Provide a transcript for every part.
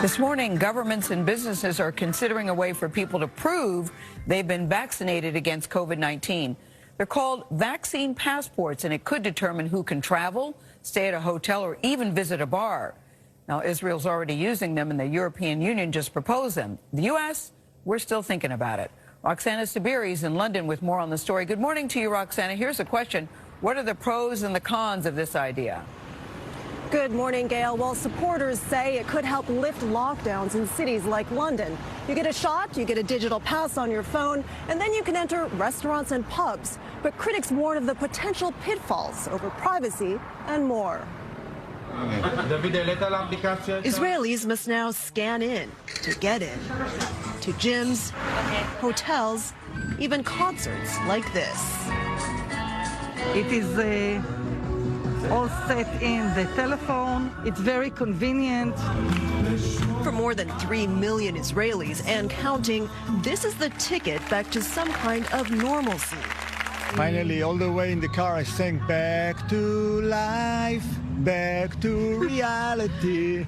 This morning, governments and businesses are considering a way for people to prove they've been vaccinated against COVID-19. They're called vaccine passports, and it could determine who can travel, stay at a hotel, or even visit a bar. Now, Israel's already using them, and the European Union just proposed them. The U.S., we're still thinking about it. Roxana Sabiri's in London with more on the story. Good morning to you, Roxana. Here's a question. What are the pros and the cons of this idea? Good morning, Gail. Well, supporters say it could help lift lockdowns in cities like London. You get a shot, you get a digital pass on your phone, and then you can enter restaurants and pubs. But critics warn of the potential pitfalls over privacy and more. Israelis must now scan in to get in. To gyms, hotels, even concerts like this. It is all set in the telephone. It's very convenient. For more than 3 million Israelis and counting, this is the ticket back to some kind of normalcy. Finally, all the way in the car, I sang back to life, back to reality.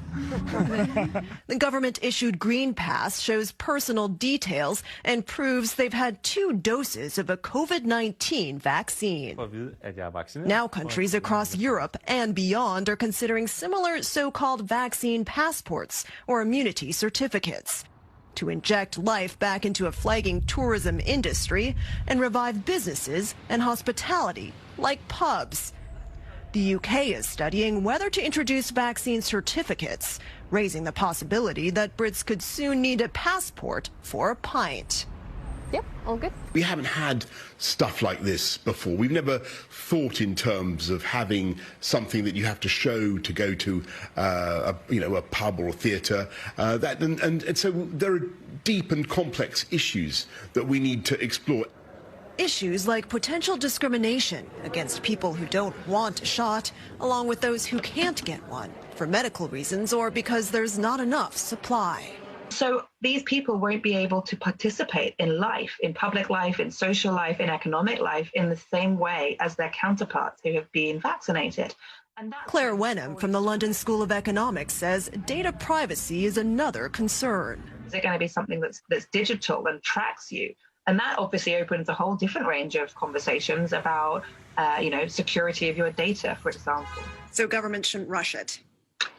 The government-issued Green Pass shows personal details and proves they've had 2 doses of a COVID-19 vaccine. Now countries across Europe and beyond are considering similar so-called vaccine passports or immunity certificates to inject life back into a flagging tourism industry and revive businesses and hospitality like pubs. The UK is studying whether to introduce vaccine certificates, raising the possibility that Brits could soon need a passport for a pint. Yep, all good. We haven't had stuff like this before. We've never thought in terms of having something that you have to show to go to a pub or a theatre. And so there are deep and complex issues that we need to explore. Issues like potential discrimination against people who don't want a shot, along with those who can't get one for medical reasons or because there's not enough supply. So these people won't be able to participate in life, in public life, in social life, in economic life, in the same way as their counterparts who have been vaccinated. Claire Wenham from the London School of Economics says data privacy is another concern. Is it going to be something that's digital and tracks you? And that obviously opens a whole different range of conversations about, security of your data, for example. So governments shouldn't rush it.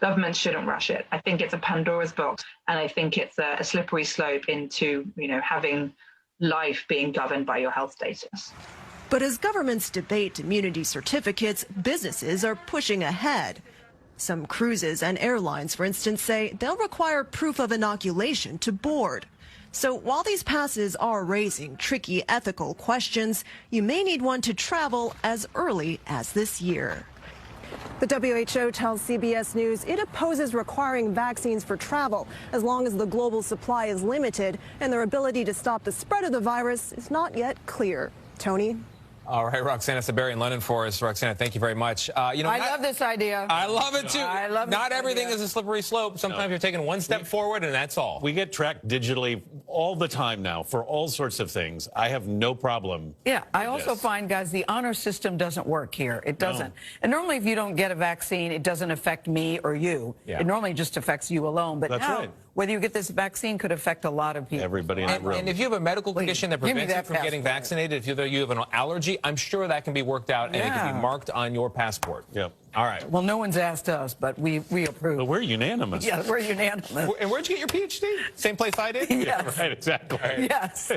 Governments shouldn't rush it. I think it's a Pandora's box, and I think it's a slippery slope into, having life being governed by your health status. But as governments debate immunity certificates, businesses are pushing ahead. Some cruises and airlines, for instance, say they'll require proof of inoculation to board. So while these passes are raising tricky ethical questions, you may need one to travel as early as this year. The WHO tells CBS News it opposes requiring vaccines for travel as long as the global supply is limited and their ability to stop the spread of the virus is not yet clear. Tony? All right, Roxana Sabiri in London for us. Roxana, thank you very much. I love this idea. I love it, too. I love Not everything idea. is a slippery slope. Sometimes you're taking one step forward, and that's all. We get tracked digitally all the time now for all sorts of things. I have no problem. Yeah, I also find, guys, the honor system doesn't work here. It doesn't. No. And normally, if you don't get a vaccine, it doesn't affect me or you. Yeah. It normally just affects you alone. But now, whether you get this vaccine could affect a lot of people. Everybody in the room. And if you have a medical condition that prevents you from getting vaccinated, if you have an allergy, I'm sure that can be worked out and it can be marked on your passport. Yep. All right. Well, no one's asked us, but we approve. Well, we're unanimous. Yeah, we're unanimous. And where'd you get your PhD? Same place I did? Yes. Yeah, right, exactly. Yes.